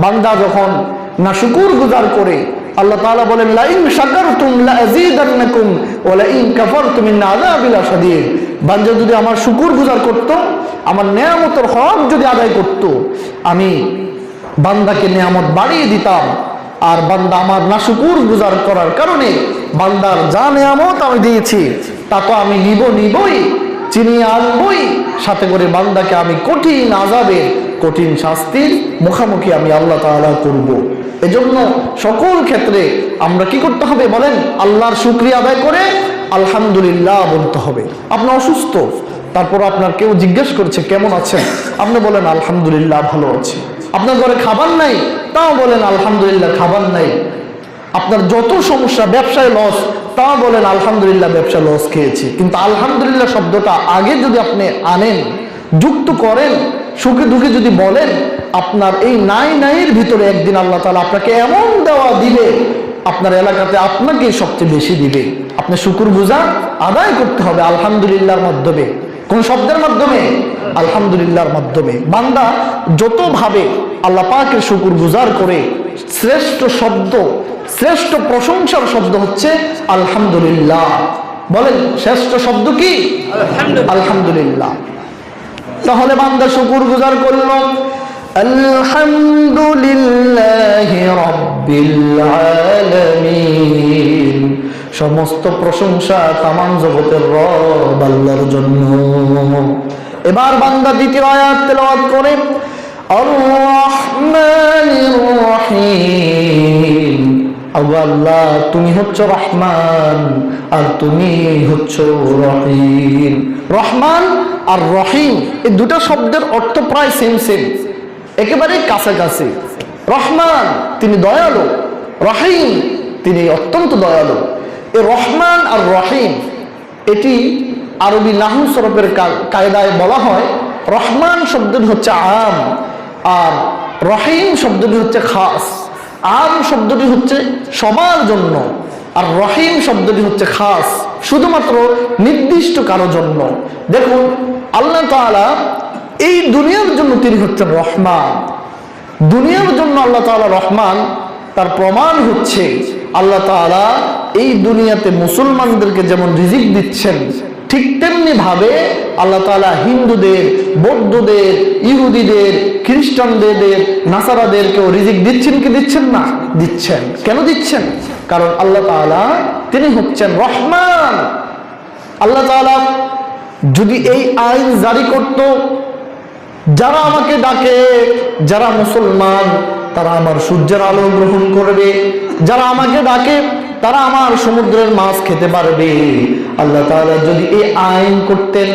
বান্দা যখন না শুকুর গুজার করে, আল্লাহ তাআলা বলেন লাইন শাকারতুম লাযীদান্নাকুম ওয়া লাইন কাফারতুম ইন আযাবি লাশাদীদ। বান্দা যদি আমার শুকুর গুজার করত, আমার নেয়ামতের হক যদি আদায় করত, আমি বান্দাকে নেয়ামত বাড়িয়ে দিতাম। আর বান্দা আমার নাশুকুর গুজার করার কারণে বান্দার যা নেয়ামত আমি দিয়েছি তা তো আমি নিবই, চিনিয়ে আনবই, সাথে করে বান্দাকে আমি কঠিন আযাবে, কঠিন শাস্তির মুখোমুখি আমি আল্লাহ তাআলা করব। এজন্য সকল ক্ষেত্রে আমরা কি করতে হবে বলেন? আল্লাহর শুকরিয়া আদায় করে আলহামদুলিল্লাহ বলতে হবে। আপনি অসুস্থ, তারপর আপনার কেউ জিজ্ঞেস করছে কেমন আছেন, আপনি বলেন আলহামদুলিল্লাহ ভালো আছি। আপনার ঘরে খাবার নাই, তাও বলেন আলহামদুলিল্লাহ খাবার নাই। আপনার যত সমস্যা, ব্যবসায় লস, তাও বলেন আলহামদুলিল্লাহ ব্যবসা লস খেয়েছি। কিন্তু আলহামদুলিল্লাহ শব্দটা আগে যদি আপনি আনেন, যুক্ত করেন, সুখে দুঃখে যদি বলেন, আপনার এই নাইয়ের ভিতরে একদিন আল্লাহ তাআলা আপনাকে এমন দেওয়া দিবে, আপনার এলাকাতে আপনাকে সবচেয়ে বেশি দিবে। আপনি শুকুর গুজার আদায় করতে হবে আলহামদুলিল্লাহর মাধ্যমে। কোন শব্দের মাধ্যমে? আলহামদুলিল্লাহর মাধ্যমে। বান্দা যতভাবে আল্লাহ পাকের শুকুর গুজার করে, শ্রেষ্ঠ শব্দ, শ্রেষ্ঠ প্রশংসার শব্দ হচ্ছে আলহামদুলিল্লাহ। বলেন শ্রেষ্ঠ শব্দ কি? আলহামদুলিল্লাহ। তাহলে বান্দা শুকুর গুজার করল, আলহামদুলিল্লাহি রাব্বিল আলামিন, সমস্ত প্রশংসা তামাম জগতের রব আল্লাহর জন্য। এবার বান্দা দ্বিতীয় আয়াত তেলাওয়াত করে, আর রহমানির রহিম, আল্লাহ তুমি হচ্ছো রহমান আর তুমি হচ্ছো রহিম। রহমান আর রহিম এই দুটো শব্দের অর্থ প্রায় সেম, একেবারে কাছাকাছি। রহমান তিনি দয়ালু, রহিম তিনি অত্যন্ত দয়ালু। এই রহমান আর রহিম এটি আরবি নাহু সরফের কায়দায় বলা হয়, রহমান শব্দটি হচ্ছে আম আর রহিম শব্দটি হচ্ছে খাস। আম শব্দটি হচ্ছে সবার জন্য, আর রহিম শব্দটি হচ্ছে খাস, শুধুমাত্র নির্দিষ্ট কারো জন্য। দেখুন আল্লাহ তাআলা এই দুনিয়ার জন্য তিনি হচ্ছেন রহমান। দুনিয়ার জন্য আল্লাহ তাআলা রহমান, তার প্রমাণ হচ্ছে আল্লাহ তাআলা এই দুনিয়াতে মুসলমানদেরকে যেমন রিজিক দিচ্ছেন, ঠিক তেমনি ভাবে আল্লাহ তাআলা হিন্দুদের, বৌদ্ধদের, ইহুদিদের, খ্রিস্টানদের, নাসারাদেরকেও রিজিক দিচ্ছেন কি দিচ্ছেন না? দিচ্ছেন। কেন দিচ্ছেন? কারণ আল্লাহ তাআলা তিনি হচ্ছেন রহমান। আল্লাহ তাআলা যদি এই আইন জারি করত, যারা আমাকে ডাকে, যারা মুসলমান তারা আমার সূর্যের আলো গ্রহণ করবে, যারা আমাকে ডাকে তারা আমার সমুদ্রের মাছ খেতে পারবে, আল্লাহ তাআলা যদি এই আইন করতেন,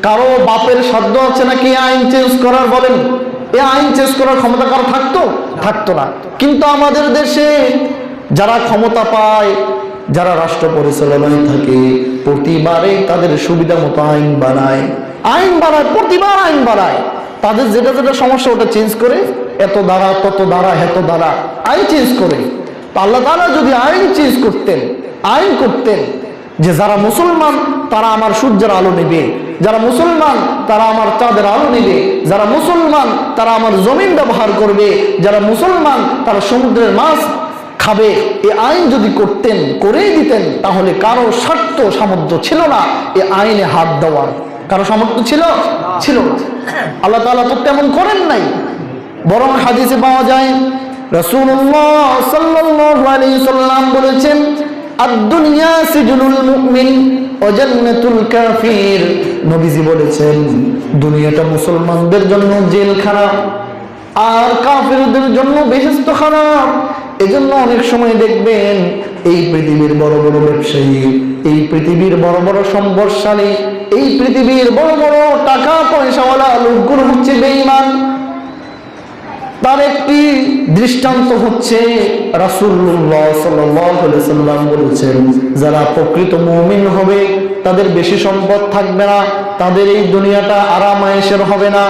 কারো বাপের সাধ্য আছে নাকি আইন চেঞ্জ করার? বলেন, এই আইন চেঞ্জ করার ক্ষমতা কারো থাকতো? থাকতো না। কিন্তু আমাদের দেশে যারা ক্ষমতা পায়, যারা রাষ্ট্র পরিচালনায় থাকে, প্রতিবারে তাদের সুবিধা মতো আইন বানায়, প্রতিবার আইন বানায়। তাদের যেটা যেটা সমস্যা ওটা চেঞ্জ করে, এত দ্বারা, তত দ্বারা, হেত দ্বারা আইন চেঞ্জ করে। তো আল্লাহ তাআলা যদি আইন চেঞ্জ করতেন, আইন করতেন যে যারা মুসলমান তারা আমার সূর্যের আলো নেবে, যারা মুসলমান তারা আমার চাঁদের আলো নেবে, যারা মুসলমান তারা আমার জমিন ব্যবহার করবে, যারা মুসলমান তারা সমুদ্রের মাছ খাবে, এই আইন যদি করতেন, করেই দিতেন, তাহলে কারো স্বার্থ সামর্থ্য ছিল না এই আইনে হাত দেওয়ার। কারো সামর্থ্য ছিল না। আল্লাহ তাআলা তো তেমন করেন নাই। বরং হাদিসে পাওয়া যায় রাসূলুল্লাহ সাল্লাল্লাহু আলাইহি সাল্লাম বলেছেন, আদ-দুনিয়া সিজনুল মুমিন ওয়া জান্নাতুল কাফির। নবীজি বলেছেন দুনিয়াটা মুসলমানদের জন্য জেলখানা আর কাফিরদের জন্য বেহেশতখানা। এজন্য অনেক সময় দেখবেন এই পৃথিবীর বড় বড় ব্যবসায়ী, এই পৃথিবীর বড় বড় সম্পদশালী, এই পৃথিবীর বড় বড় টাকা পয়সাওয়ালা লোকগুলো হচ্ছে বেঈমান। তার একটি দৃষ্টান্ত হচ্ছে রাসূলুল্লাহ সাল্লাল্লাহু আলাইহি সাল্লাম বলেছেন, যারা প্রকৃত মুমিন হবে তাদের বেশি সম্পদ থাকবে না, তাদের এই দুনিয়াটা আরাম আয়েশের হবে না,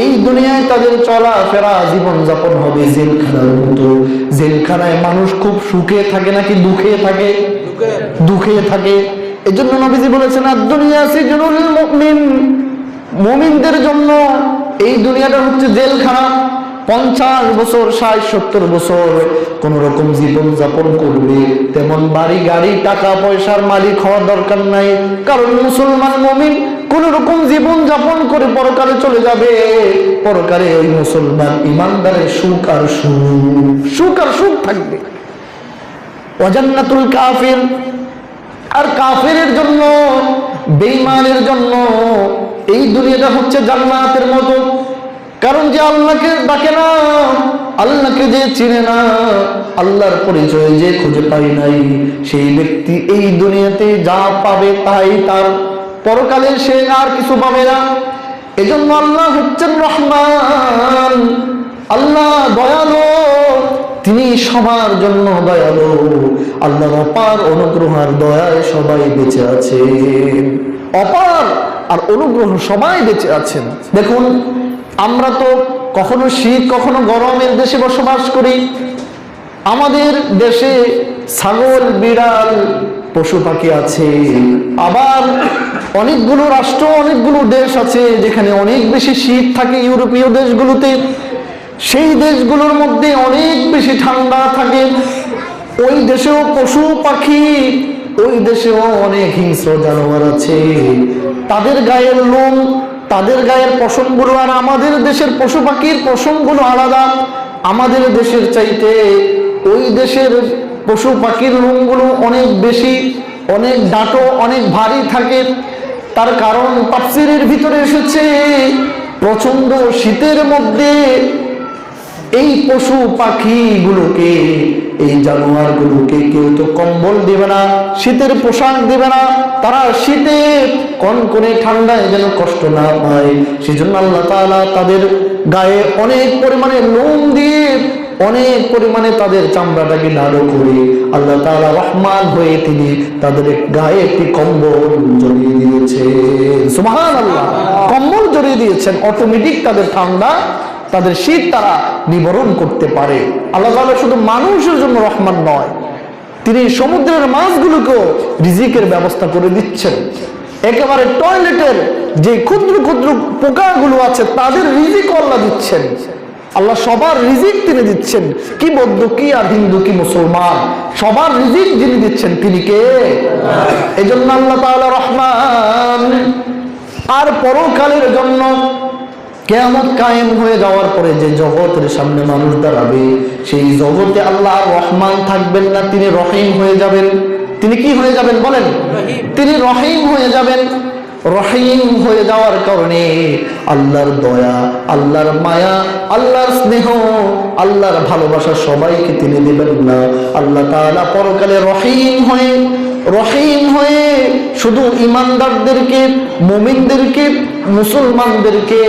এই দুনিয়ায় তাদের চলাফেরা জীবনযাপন হবে জেলখানার মতো। জেলখানায় মানুষ খুব সুখে থাকে নাকি দুঃখে থাকে? দুঃখে থাকে। এজন্য নবীজি বলেছেন আদ-দুনিয়া সিজনুল মুমিন, মুমিনদের জন্য এই দুনিয়াটা হচ্ছে জেলখানা। 50 বছর, 60-70 বছর কোন রকম জীবন যাপন করবে, তেমন বাড়ি গাড়ি টাকা পয়সার মালিক হওয়ার দরকার নাই। কারণ মুসলমান মুমিন কোন রকম জীবন যাপন করে পরকালে চলে যাবে। পরকালে ওই মুসলমান ইমানদারের সুখ আর সুখ থাকবে। ওয়া জান্নাতুল কাফির, আর কাফিরের জন্য, বেঈমানের জন্য এই দুনিয়াটা হচ্ছে জান্নাতের মতো। কারণ যে আল্লাহকে ডাকে না, আল্লাহকে যে চিনে না, আল্লাহর পরিচয় যে খুঁজে পায় নাই, সেই ব্যক্তি এই দুনিয়াতে যা পাবে তাই তার, পরকালে সে আর কিছু পাবে না। এজন্য আল্লাহ হচ্ছেন রহমান, আল্লাহ দয়ালু, তিনি সবার জন্য দয়ালু। আল্লাহর অপার অনুগ্রহ আর দয়ায় সবাই বেঁচে আছেন, অপার আর অনুগ্রহ সবাই বেঁচে আছেন। দেখুন আমরা তো কখনো শীত কখনো গরমের দেশে বসবাস করি। আমাদের দেশে ছাগল, বিড়াল, পশু পাখি আছে। আবার অনেকগুলো রাষ্ট্র, অনেকগুলো দেশ আছে যেখানে অনেক বেশি শীত থাকে। ইউরোপীয় দেশগুলোতে, সেই দেশগুলোর মধ্যে অনেক বেশি ঠান্ডা থাকে। ওই দেশেও পশু পাখি, ওই দেশেও অনেক হিংস্র জানোয়ার আছে। তাদের গায়ের লোম, তাদের গায়ের পশমগুলো আর আমাদের দেশের পশু পাখির পশমগুলো আলাদা। আমাদের দেশের চাইতে ওই দেশের পশু পাখির লোমগুলো অনেক বেশি, অনেক ডাটো, অনেক ভারী থাকে। তার কারণ তাফসীরের ভিতরে এসেছে প্রচন্ড শীতের মধ্যে এই পশু পাখিগুলোকে, এই জানোয়ারগুলোকে কেউ তো কম্বল দেবে না, শীতের পোশাক দেবে না। তারা শীতে কনকনে ঠান্ডায় যেন কষ্ট না পায়, সেজন্য আল্লাহ তাআলা তাদের গায়ে অনেক পরিমাণে লোম দিয়ে, অনেক পরিমাণে তাদের চামড়াটাকে নাড়ো করে আল্লাহ তাআলা রহমান হয়ে তিনি তাদের গায়ে একটি কম্বল জড়িয়ে দিয়েছেন। সুবহানাল্লাহ, কম্বল জড়িয়ে দিয়েছেন। অটোমেটিক তাদের ঠান্ডা, তাদের শীত তারা নিবারণ করতে পারে। আল্লাহ তাআলা শুধু মানুষের জন্য রহমান নয়, তিনি সমুদ্রের মাছগুলোকেও রিজিকের ব্যবস্থা করে দিচ্ছেন। একেবারে টয়লেটের যে ক্ষুদ্র ক্ষুদ্র পোকাগুলো আছে তাদের রিজিক আল্লাহ দিচ্ছেন। আল্লাহ সবার রিজিক তিনি দিচ্ছেন। কি বৌদ্ধ, কি আর হিন্দু, কি মুসলমান, সবার রিজিক যিনি দিচ্ছেন তিনি কে? এই জন্য আল্লাহ তাআলা রহমান। আর পরকালের জন্য কিয়ামত কায়েম হয়ে যাওয়ার পরে যে জগতের সামনে মানুষ দাঁড়াবে, সেই জগতে আল্লাহ রহমান থাকবেন না, তিনি রহিম হয়ে যাবেন। তিনি কি হয়ে যাবেন বলেন? তিনি রহিম হয়ে যাবেন। রহিম হয়ে যাওয়ার কারণে আল্লাহর দয়া, আল্লাহর মায়া, আল্লাহর স্নেহ, আল্লাহর ভালোবাসা সবাইকে তিনি দেবেন না। আল্লাহ তাআলা পরকালে রহিম হয়ে শুধু ইমানদারদেরকে, মুমিনদেরকে, মুসলমানদেরকে,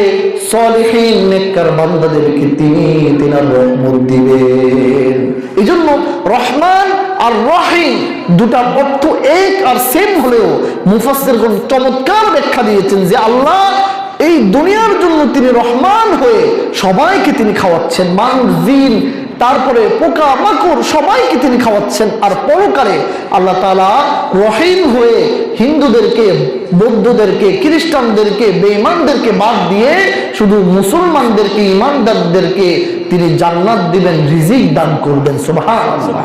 সলিহিন নেককার বান্দাদেরকে তিনি তিনার রহমত দিবেন। এই জন্য রহমান আর রহিম দুটা অর্থ এক আর সেম হলেও মুফাসসিরগণ চমৎকার ব্যাখ্যা দিয়েছেন যে আল্লাহ এই দুনিয়ার জন্য তিনি রহমান হয়ে সবাইকে তিনি খাওয়াচ্ছেন, মানুষ, জিন, তারপরে পোকা মাকড় সবাইকে তিনি খাওয়াচ্ছেন। আর পরকালে আল্লাহ তাআলা রহিম হয়ে হিন্দুদেরকে, বৌদ্ধদেরকে, খ্রিস্টানদেরকে, বেঈমানদেরকে বাদ দিয়ে শুধু মুসলমানদেরকে, ইমানদারদেরকে তিনি জান্নাত দিবেন, রিজিক দান করবেন। সুবহানাল্লাহ।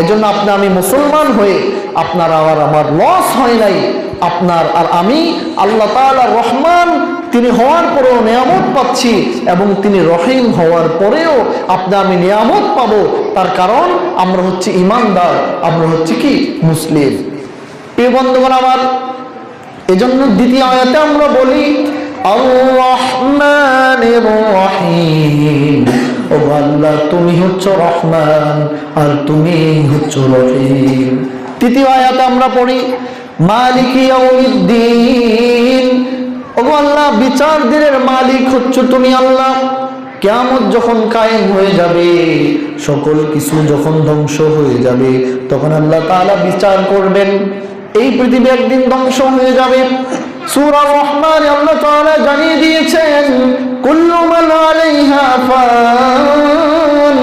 এজন্য আপনি আমি মুসলমান হয়ে আপনার আর আমার লস হয় নাই। আপনার আর আমি আল্লাহ তাআলা রহমান তিনি হওয়ার পরেও নিয়ামত পাচ্ছি, এবং তিনি রহিম হওয়ার পরেও আপনি আমি নিয়ামত পাবো। তার কারণ আমরা হচ্ছে ইমানদার, আমরা হচ্ছে কি মুসলিম। প্রিয় বন্ধুগণ আমার, এজন্য দ্বিতীয় আয়াতে আমরা বলি আর-রহমানির রহিম। ও আল্লাহ তুমি হচ্ছে রহমান আর তুমি হচ্ছে রহিম। তৃতীয় আয়াতে আমরা পড়ি মালিকি ইয়াউমিদ্দিন। ও আল্লাহ বিচার দিনের মালিক হচ্ছে তুমি আল্লাহ। কিয়ামত যখন কায়েম হয়ে যাবে, সকল কিছু যখন ধ্বংস হয়ে যাবে, তখন আল্লাহ তাআলা বিচার করবেন। এই পৃথিবী একদিন ধ্বংস হয়ে যাবে। সূরা রহমান আল্লাহ তাআলা জানিয়ে দিয়েছেন কুল্লু মান আলাইহা ফান,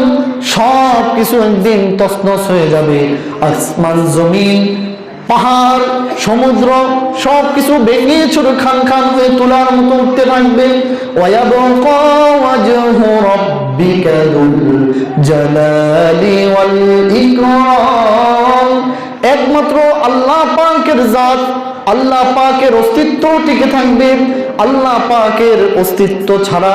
সব কিছু একদিন তছনছ হয়ে যাবে। আসমান, জমিন, পাহাড়, সমুদ্র সব কিছু ভেঙে ছোট খান খান হয়ে তুলার মতো উঠতে থাকবে। ওয়ায়াবকা ওয়াজহু রাব্বিকা যুল জালালি ওয়াল ইকরাম। একমাত্র আল্লাহ পাকের জাত, আল্লাহ পাকের অস্তিত্ব টিকে থাকবে। আল্লাহ পাকের অস্তিত্ব ছাড়া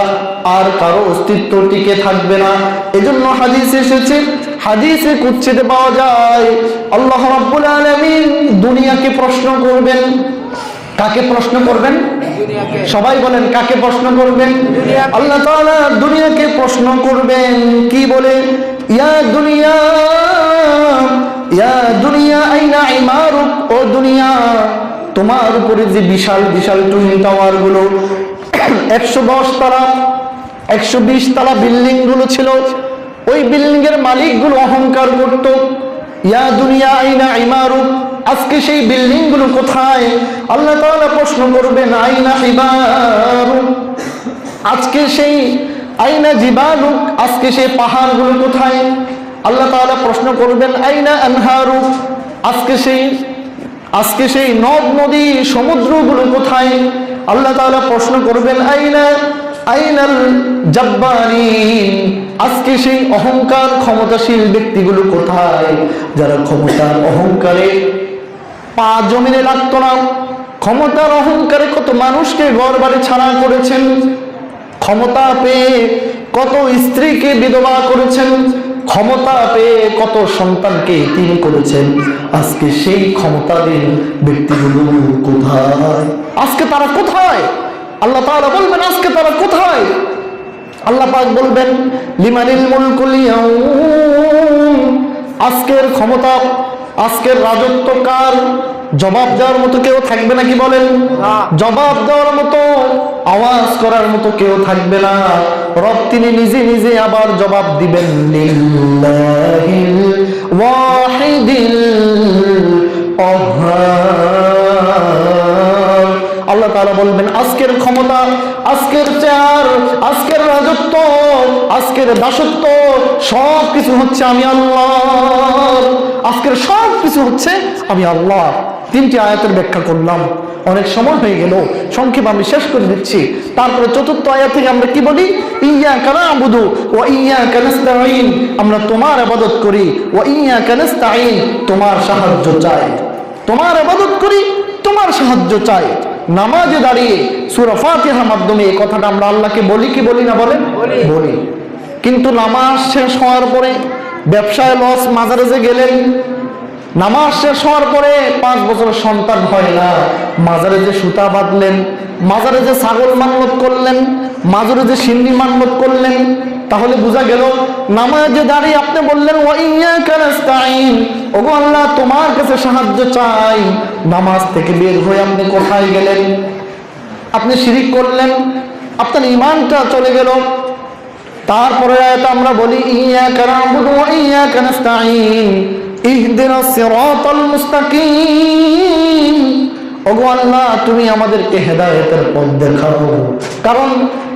আর কারো অস্তিত্ব টিকে থাকবে না। এজন্য হাদিসে এসেছে, হাদিসে কুদসিতে পাওয়া যায় আল্লাহ রাব্বুল আলামিন দুনিয়াকে প্রশ্ন করবেন। কাকে প্রশ্ন করবেন? সবাই বলেন কাকে প্রশ্ন করবেন? আল্লাহ তাআলা দুনিয়াকে প্রশ্ন করবেন। কি বলে? ইয়া দুনিয়া, ইয়া দুনিয়া আইনা ইমারুক। ও দুনিয়া, তোমার উপরে যে বিশাল বিশাল টুইন টাওয়ার গুলো, 110 তলা, 120 তলা বিল্ডিং গুলো ছিল, ওই বিল্ডিং এর মালিক গুলো অহংকার করত। ইয়া দুনিয়া আইনা ইমারুক, আজকে সেই বিল্ডিং গুলো কোথায়? আল্লাহ তাআলা প্রশ্ন করবেন আইনা হিবারুক, আজকে সেই আইনা জিবালুক, আজকে সেই পাহাড় গুলো কোথায়? আল্লাহ তাআলা প্রশ্ন করবেন আইনা আনহারুক, আজকে সেই নদ নদী সমুদ্রগুলো কোথায়? আল্লাহ তাআলা প্রশ্ন করবেন আইনাল জাব্বারিন, আজকে সেই অহংকার ক্ষমতাশীল ব্যক্তিগুলো কোথায়? যারা ক্ষমতার অহংকারে পা জমিনে লাগতো না, ক্ষমতার অহংকারে কত মানুষকে ঘর বাড়ি ছাড়া করেছেন, ক্ষমতা পেয়ে কত স্ত্রীকে বিধবা করেছেন, ক্ষমতা পেয়ে কত সন্তানকে এতিম করেছেন। আজকে সেই ক্ষমতাধীন ব্যক্তিগুলো কোথায়? আজকে তারা কোথায়? আল্লাহ তাআলা বলবেন আজকে তারা কোথায়? আল্লাহ পাক বলবেন লিমানিল মুলকুল ইয়াউম, আজকের ক্ষমতা, আজকের রাজত্ব কার? জবাব দেওয়ার মতো কেউ থাকবে নাকি বলেন? জবাব দেওয়ার মতো, আওয়াজ করার মতো কেউ থাকবে না। রব তিনি নিজে নিজে আবার জবাব দিবেন লিল্লাহিল ওয়াহিদিল কাহ্হার। আল্লাহ তাআলা বলবেন আজকের ক্ষমতা, আজকের চেয়ার, আজকের রাজত্ব, আজকের দাসত্ব সব কিছু হচ্ছে আমি আল্লাহ। আজকের সব কিছু হচ্ছে আমি আল্লাহ। 3টি আয়াতের ব্যাখ্যা করলাম, অনেক সময় হয়ে গেল, সংক্ষেপ আমি শেষ করে দিচ্ছি। তারপরে 4র্থ আয়াত থেকে আমরা কি বলি? ইয়্যাকা না'বুদু ওয়া ইয়্যাকা নাস্তাঈন, আমরা তোমার ইবাদত করি, ওয়া ইয়্যাকা নাস্তাঈন, তোমার সাহায্য চাই। তোমার ইবাদত করি, তোমার সাহায্য চাই। নামাজে দাঁড়িয়ে সূরা ফাতিহার মাধ্যমে এই কথাটা আমরা আল্লাহকে বলি কি বলি না? বলেন, বলি। কিন্তু নামাজ শেষ হওয়ার পরে ব্যবসায় লস, মাজারে যে গেলেন, নামাজ শেষ হওয়ার পরে 5 বছরের সন্তান হয় না, মাজারে যে সুতা বাঁধলেন, মাজারে যে ছাগল মান্নত করলেন, মাজারে যে সিন্নি মান্নত করলেন, তাহলে বোঝা গেল নামাজে দাঁড়িয়ে আপনি বললেন ওয়া ইয়্যাকা নাস্তাঈন, ওগো আল্লাহ তোমার কাছে সাহায্য চাই। নামাজ থেকে বের হয়ে আপনি কোথায় গেলেন? আপনি শিরিক করলেন, আপনার ঈমানটা চলে গেল। তারপরে আয়াত আমরা বলি ইয়্যাকা না'বুদু ওয়া ইয়্যাকা নাস্তাঈন ইহদিনাস সিরাতাল মুস্তাকিম, ওগো আল্লাহ তুমি আমাদেরকে হেদায়েতের পথ দেখাও। কারণ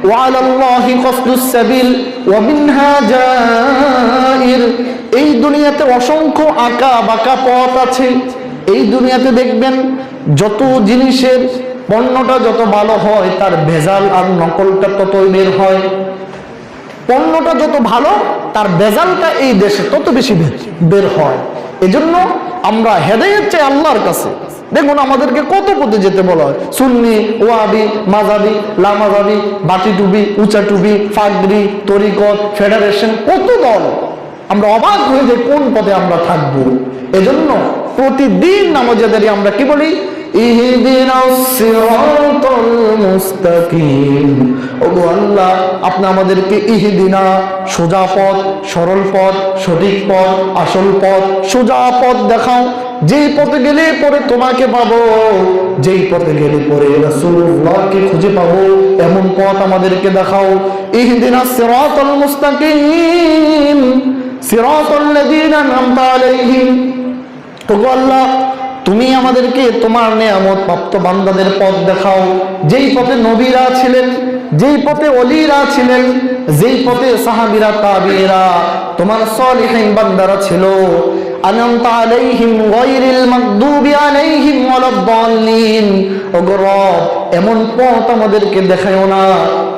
ওয়া আলাল্লাহি কসদুস সাবিল ওয়া মিনহা জাইর, এই দুনিয়াতে অসংখ্য আঁকা বাঁকা পথ আছে। এই দুনিয়াতে দেখবেন যত জিনিসের পণ্যটা যত ভালো হয় তার ভেজাল আর নকলটা ততই বের হয়। পণ্যটা যত ভালো তার ভেজালটা এই দেশে তত বেশি বের হয়। এজন্য আমরা হেদায়েত চাই আল্লাহর কাছে। দেখুন আমাদেরকে কত পথে যেতে বলা হয়, সুন্নি, ওয়াহাবি, মাযহাবি, লামাযহাবি, বাটি টুবি, উঁচা টুবি, ফাগরি, তরিকত, ফেডারেশন, কত দল। আমরা অবাক হয়ে যাই কোন পথে আমরা থাকবো। এজন্য প্রতিদিন নামাজে দাঁড়িয়ে আমরা কি বলি? ইহদিনাস সিরাতাল মুস্তাকিম, ওগো আল্লাহ আপনি আমাদেরকে ইহদিনা, সোজা পথ, সরল পথ, সঠিক পথ, আসল পথ, সোজা পথ দেখাও। যেই পথে গেলে পরে তোমাকে পাবো, যেই পথে গেলে পরে রাসূলুল্লাহকে খুঁজে পাবো, এমন পথ আমাদেরকে দেখাও। ইহদিনাস সিরাতাল মুস্তাকিম সিরাতাল লাযীনা আন'আমতা আলাইহিম, ওগো আল্লাহ তুমি আমাদেরকে তোমার নেয়ামত প্রাপ্ত বান্দাদের পথ দেখাও। যেই পথে নবীরা ছিলেন, যেই পথে ওলিরা ছিলেন, যেই পথে সাহাবীরা, তাবিঈরা, তোমার সালিহিন বান্দারা ছিল। আন'আমতা আলাইহিম গায়রিল মাগদুবি আলাইহিম ওয়ালাদ-দাল্লিন, ওগো রব এমন পথ আমাদেরকে দেখায়ও না,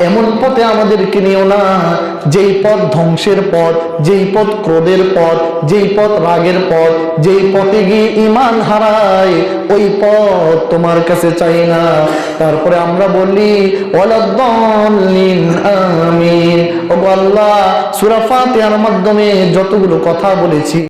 এমন পথে আমাদেরকে নিও না যেই পথ ধ্বংসের পথ, যেই পথ ক্রোধের পথ, যেই পথ রাগের পথ, যেই পথে গিয়ে ঈমান হারায়, ওই পথ তোমার কাছে চাই না। তারপরে আমরা বলি ওয়ালাদ-দাল্লিন আমিন। ওগো আল্লাহ সূরা ফাতিহার মাধ্যমে যতগুলো কথা বলেছি